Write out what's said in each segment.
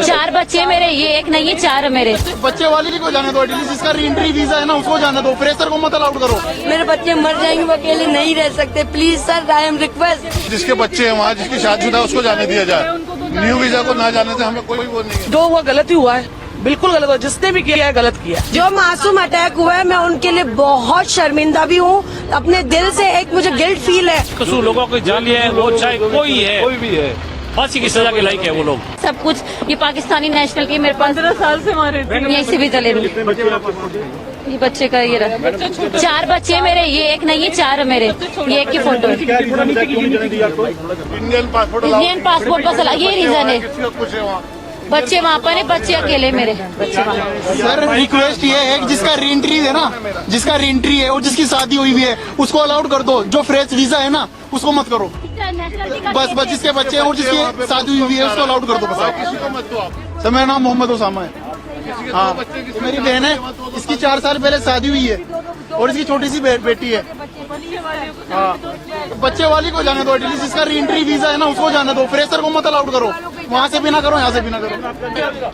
4 बच्चे मेरे, ये एक नहीं है 4 मेरे। बच्चे वाले को जाने दो, एटलीस्ट इसका री एंट्री वीजा है ना उसको जाने दो, फ्रेशर को मत अलाउड करो। मेरे बच्चे मर जाएंगे, वो अकेले नहीं रह सकते, please sir I am request. जिसके बच्चे हैं वहाँ, जिसकी शादीशुदा है उसको जाने दिया जाए, न्यू वीजा को ना जाने से हमें कोई वो नहीं है। जो हुआ गलत ही हुआ है, बिल्कुल गलत हुआ, जिसने भी किया है गलत किया। जो मासूम अटैक हुआ है मैं उनके लिए बहुत शर्मिंदा भी हूँ, अपने दिल से एक मुझे गिल्ट फील है। कसूर लोगों को जान लिया है, वो चाहे कोई भी है, फांसी की सजा के लायक है वो लोग। सब कुछ ये पाकिस्तानी नेशनल की मेरे 15 साल से हमारे यहीं से भी चले रहे। ये बच्चे का ये रहा, 4 बच्चे मेरे, ये एक नहीं है 4 मेरे। ये एक की फोटो है। इंडियन पासपोर्ट का सलाह, ये रीजन है। बच्चे वहाँ पर है, बच्चे अकेले मेरे बच्चे वहाँ। सर रिक्वेस्ट ये है कि जिसका री एंट्री है ना, जिसका री एंट्री है और जिसकी शादी हुई भी है उसको अलाउड कर दो। जो फ्रेश वीजा है ना उसको मत करो। बस जिसके बच्चे हैं और जिसकी शादी हुई है उसको अलाउड कर दो बस। सर मेरा नाम मोहम्मद उसामा है। हाँ मेरी बहन है, इसकी 4 साल पहले शादी हुई है और इसकी छोटी सी बेटी है। हाँ बच्चे वाली को जाने दो, एटलीस्ट इसका री एंट्री वीजा है ना उसको जाने दो, फ्रेशर को मत अलाउड करो। वहाँ से भी ना करो, यहाँ से भी ना करो।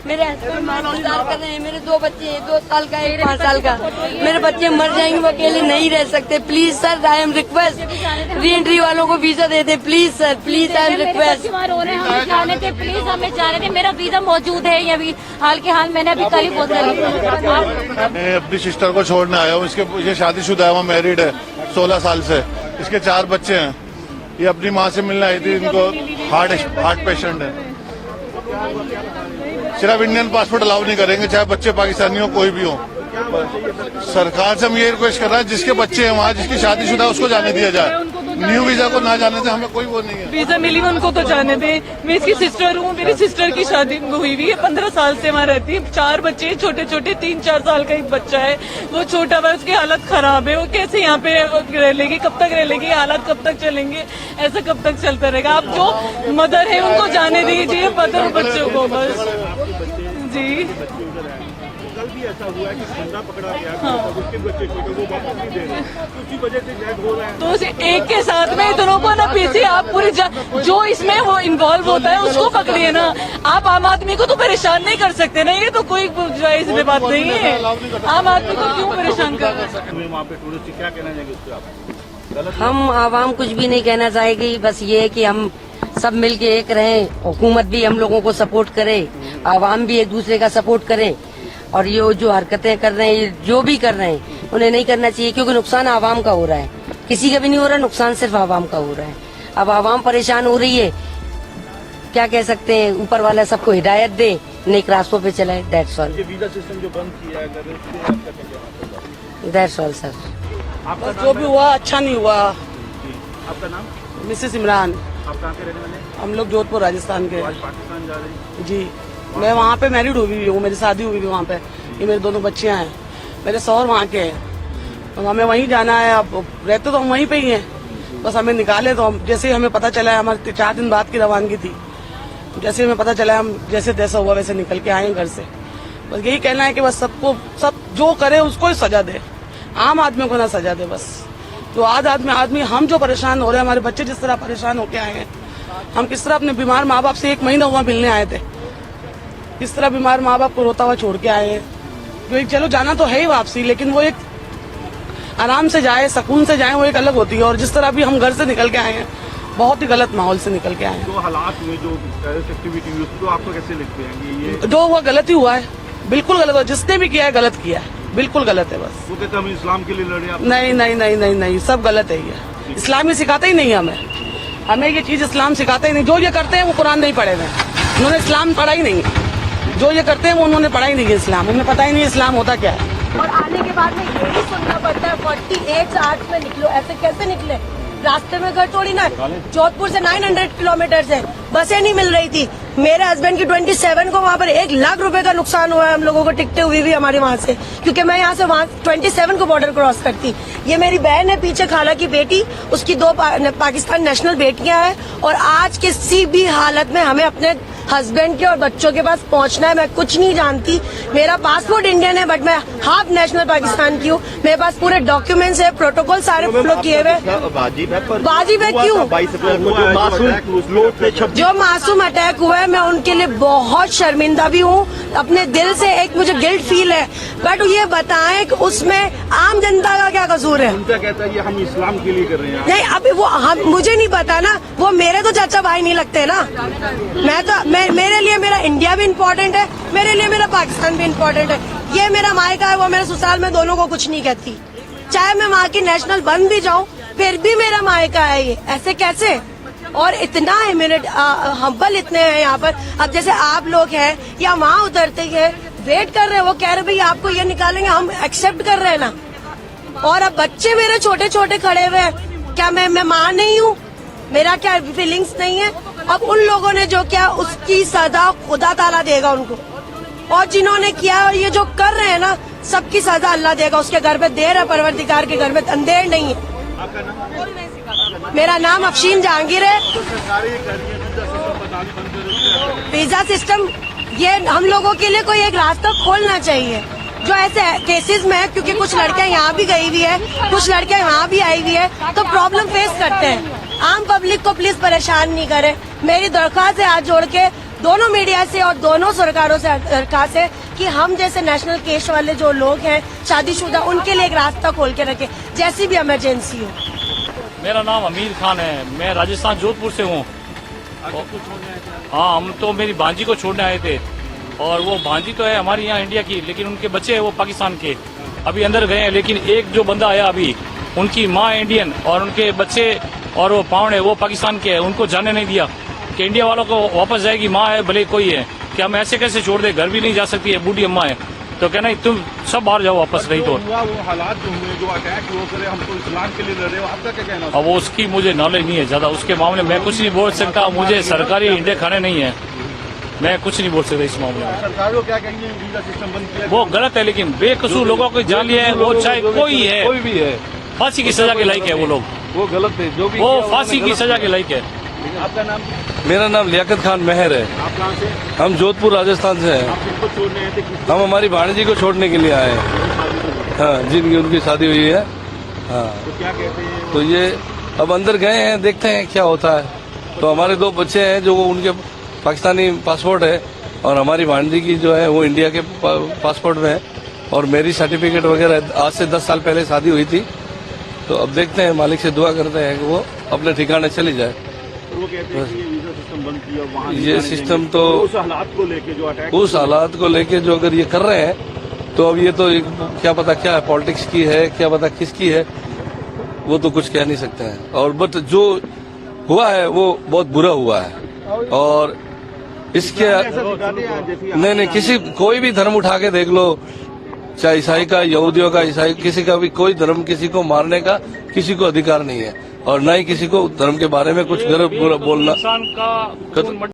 मेरे हस्बैंड इंतजार कर रहे हैं, मेरे 2 बच्चे हैं, 2 साल का, 1 5 साल का। मेरे बच्चे मर जाएंगे, वो अकेले नहीं रह सकते, please sir I am request. Re entry वालों को visa they they please sir, please I am request. हमें जाने थे प्लीज, हमें जाने थे। मेरा वीजा मौजूद है ये अभी हाल के हाल, मैंने अभी कल ही पोस्ट करी। मैं अपनी सिस्टर को छोड़ने आया हूँ। इसके शादीशुदा है, वो मैरिड है 16 साल से। इसके 4 बच्चे हैं। ये अपनी माँ से मिलने आई थी, इनको हार्ट पेशेंट है। सिर्फ इंडियन पासपोर्ट अलाउ नहीं करेंगे, चाहे बच्चे पाकिस्तानी हो कोई भी हो। सरकार से हम ये रिक्वेस्ट कर रहे हैं, जिसके बच्चे हैं वहाँ, जिसकी शादीशुदा है उसको जाने दिया जाए, न्यू वीजा को ना जाने से हमें कोई वो नहीं है। वीजा मिली हुई उनको तो जाने दे। मैं इसकी सिस्टर हूँ, मेरी सिस्टर की शादी हुई हुई है, 15 साल से वहाँ रहती है। 4 बच्चे छोटे छोटे, 3-4 साल का एक बच्चा है, वो छोटा है, उसकी हालत खराब है। वो कैसे यहाँ पे रह लेगी, कब तक रह लेगी, हालात कब तक चलेंगे, ऐसा कब तक चलता रहेगा। आप जो मदर है उनको जाने दीजिए, मदर बच्चों को बस जी। कल भी ऐसा हुआ है कि बंदा पकड़ा गया, उसके बच्चे छोटे, वो वापस नहीं दे रहे, उसी वजह से जैक हो रहा है। तो उसे एक के साथ में दोनों को ना पीछे आप पूरी जो इसमें वो इन्वॉल्व होता है उसको पकड़िए ना। आप आम आदमी को तो परेशान नहीं कर सकते ना, ये तो कोई जायज बात नहीं है। आम आदमी को क्यों परेशान कर रहे हैं। वहाँ पे टूरिस्ट क्या कहना चाहेंगे उस पर आप? हम आवाम कुछ भी नहीं कहना चाहेगी, बस ये है कि हम सब मिलके एक रहें, हुकूमत भी हम लोगों को सपोर्ट करे, आवाम भी एक दूसरे का सपोर्ट करे। और ये जो हरकतें कर रहे हैं, जो भी कर रहे हैं, उन्हें नहीं करना चाहिए, क्योंकि नुकसान आवाम का हो रहा है, किसी का भी नहीं हो रहा, नुकसान सिर्फ आवाम का हो रहा है। अब आवाम परेशान हो रही है, क्या कह सकते हैं, ऊपर वाला सबको हिदायत दे, नेक रास्तों पे चलाए, दैट्स ऑल। ये वीजा सिस्टम जो बंद किया है, दैट्स ऑल सर। बस जो भी हुआ अच्छा नहीं हुआ। आपका नाम? मिसेस इमरान। आप कहाँ के रहने वाले? हम लोग जोधपुर राजस्थान के। आज पाकिस्तान जा रहे हैं जी, मैं वहाँ पे मैरिड हुई हूँ, मेरी शादी हुई है वहाँ पे। ये मेरे दोनों बच्चे हैं, मेरे सौर वहाँ के हैं, तो हमें वहीं जाना है। अब रहते तो हम वहीं पे ही हैं, बस हमें निकाले तो हम, जैसे ही हमें पता चला है, हमारे 4 दिन बाद की रवानगी थी, जैसे हमें पता चला हम जैसे तैसा हुआ वैसे निकल के आए घर से। बस यही कहना है कि बस सबको, सब जो करे उसको ही सजा दे, आम आदमियों को ना सजा दे। बस जो आज आदमी हम जो परेशान हो रहे हैं, हमारे बच्चे जिस तरह परेशान होके आए हैं, हम किस तरह अपने बीमार माँ बाप से 1 महीना हुआ मिलने आए थे, किस तरह बीमार माँ बाप को रोता हुआ छोड़ के आए हैं। जो एक चलो जाना तो है ही वापसी, लेकिन वो एक आराम से जाए, सुकून से जाए, वो एक अलग होती है। और जिस तरह भी हम घर से निकल के आए हैं, बहुत ही गलत माहौल से निकल के आए हैं। जो हालात हुए, जो टेररिस्ट एक्टिविटी हुई, उसको आपको कैसे लगते हैं? ये जो हुआ गलत ही हुआ है, बिल्कुल गलत हुआ, जिसने भी किया है गलत किया है, बिल्कुल गलत है। बस वो कहते हैं हम इस्लाम के लिए लड़े। आप नहीं नहीं नहीं नहीं नहीं, सब गलत है। ये इस्लाम ही सिखाते ही नहीं हमें ये चीज इस्लाम सिखाते ही नहीं। जो ये करते हैं वो कुरान नहीं पढ़े हुए, उन्होंने इस्लाम पढ़ा ही नहीं। जो ये करते हैं वो उन्होंने पढ़ा ही नहीं है इस्लाम, उन्हें पता ही नहीं इस्लाम होता क्या है। और आने के बाद में ये भी सुनना पड़ता है 48 आवर्स में निकलो, ऐसे कैसे निकले? रास्ते में घर थोड़ी ना, जोधपुर से 900 किलोमीटर है, बसें नहीं मिल रही थी। मेरे हस्बैंड की 27 को वहाँ पर 1 लाख रुपए का नुकसान हुआ है हम लोगों को, टिकटें हुई भी हमारे वहाँ से, क्योंकि मैं यहाँ से वहाँ 27 को बॉर्डर क्रॉस करती। ये मेरी बहन है, पीछे खाला की बेटी, उसकी 2 पाकिस्तान नेशनल बेटियां हैं। और आज किसी भी हालत में हमें अपने हस्बैंड के और बच्चों के पास पहुंचना है। मैं कुछ नहीं जानती, मेरा पासपोर्ट इंडियन है बट मैं हाफ नेशनल पाकिस्तान की हूँ। मेरे पास पूरे डॉक्यूमेंट्स है, प्रोटोकॉल सारे फॉलो किए हुए। वाजिब है क्यों? जो मासूम अटैक हुआ है मैं उनके लिए बहुत शर्मिंदा भी हूँ, अपने दिल से एक मुझे गिल्ट फील है, बट ये बताएं कि उसमें आम जनता का क्या कसूर है। उनका कहता है ये हम इस्लाम के लिए कर रहे हैं। नहीं अभी वो मुझे नहीं पता ना, वो मेरे तो चाचा भाई नहीं लगते ना। मेरे लिए मेरा इंडिया भी इम्पोर्टेंट है, मेरे लिए मेरा पाकिस्तान भी इम्पोर्टेंट है। ये मेरा मायका है, वो मेरा ससुराल, में दोनों को कुछ नहीं कहती। चाहे मैं वहाँ की नेशनल बन भी जाऊँ फिर भी मेरा मायका है ये। ऐसे कैसे? और इतना है मेरे हम्बल इतने हैं यहाँ पर। अब जैसे आप लोग हैं या वहाँ उतरते हैं, वेट कर रहे हैं, वो कह रहे भाई आपको ये निकालेंगे, हम एक्सेप्ट कर रहे हैं ना। और अब बच्चे मेरे छोटे छोटे खड़े हुए हैं, क्या मैं माँ नहीं हूँ? मेरा क्या फीलिंग्स नहीं है? अब उन लोगों ने जो किया उसकी सजा खुदा ताला देगा उनको, और जिन्होंने किया और ये जो कर रहे हैं ना सबकी सजा अल्लाह देगा। उसके घर पे देर है, परवरदिगार के घर में अंधेर नहीं है। मेरा नाम अफशीन जहांगीर है। वीजा सिस्टम ये हम लोगों के लिए कोई एक रास्ता खोलना चाहिए जो ऐसे केसेस में है, क्योंकि कुछ लड़कियां यहाँ भी गई हुई है, कुछ लड़कियां यहाँ भी आई हुई है, तो प्रॉब्लम फेस करते हैं। आम पब्लिक को प्लीज परेशान नहीं करें। मेरी दरख्वास्त है हाथ जोड़ के दोनों मीडिया से और दोनों सरकारों से दरख्वास्त है कि हम जैसे नेशनल केस वाले जो लोग हैं शादीशुदा, उनके लिए एक रास्ता खोल के रखें जैसी भी इमरजेंसी हो। मेरा नाम अमीर खान है, मैं राजस्थान जोधपुर से हूँ। हाँ, हम तो मेरी भांजी को छोड़ने आए थे, और वो भांजी तो है हमारी यहाँ इंडिया की, लेकिन उनके बच्चे हैं वो पाकिस्तान के। अभी अंदर गए हैं, लेकिन एक जो बंदा आया अभी, उनकी माँ इंडियन और उनके बच्चे और वो पावड़े वो पाकिस्तान के हैं, उनको जाने नहीं दिया कि इंडिया वालों को वापस जाएगी, माँ है भले कोई है, कि हम ऐसे कैसे छोड़ दे, घर भी नहीं जा सकती है, बूढ़ी अम्मा है, तो कहना तुम सब बाहर जाओ वापस, नहीं तो वो हालात जो हुए, जो अटैक वो करे, हम तो इस्लाम के लिए लड़ रहे हो, आपका क्या कहना? अब वो उसकी मुझे नॉलेज नहीं है ज्यादा, उसके मामले में मैं कुछ नहीं बोल सकता, मुझे सरकारी इंडे खाने नहीं है, मैं कुछ नहीं बोल सकता इस मामले में। सरकार को क्या कहेंगे? वीजा सिस्टम बंद किया, वो गलत है, लेकिन बेकसूर लोगों को जान लिया है, वो चाहे कोई है, कोई भी है, फांसी की सजा के लायक है वो लोग, वो गलत है, जो भी वो फांसी की सजा के लायक है। आपका नाम? मेरा नाम लियाकत खान मेहर है। आप कहाँ से? हम जोधपुर राजस्थान से हैं। आप किसको छोड़ने आए थे? हम हमारी भाणजी को छोड़ने के लिए आए हैं। हाँ, जिनकी उनकी शादी हुई है। हाँ, तो क्या कहते हैं? तो ये अब अंदर गए हैं, देखते हैं क्या होता है। तो हमारे 2 बच्चे हैं जो उनके पाकिस्तानी पासपोर्ट है, और हमारी भाणजी की जो है वो इंडिया के पासपोर्ट में है, और मेरी सर्टिफिकेट वगैरह आज से 10 साल पहले शादी हुई थी। तो अब देखते हैं, मालिक से दुआ करते हैं कि वो अपने ठिकाने चली जाए। वो कहते हैं कि ये वीजा सिस्टम बंद किया, वहाँ ये सिस्टम तो उस हालात को लेके जो अटैक, उस हालात को लेके जो अगर ये कर रहे हैं, तो अब ये तो क्या पता क्या है, पॉलिटिक्स की है, क्या पता किसकी है, वो तो कुछ कह नहीं सकते हैं। और बट जो हुआ है वो बहुत बुरा हुआ है, और इसके नहीं किसी कोई भी धर्म उठा के देख लो, चाहे ईसाई का, यहूदियों का, ईसाई किसी का भी, कोई धर्म किसी को मारने का किसी को अधिकार नहीं है, और न ही किसी को धर्म के बारे में कुछ गलत बोलना। इंसान का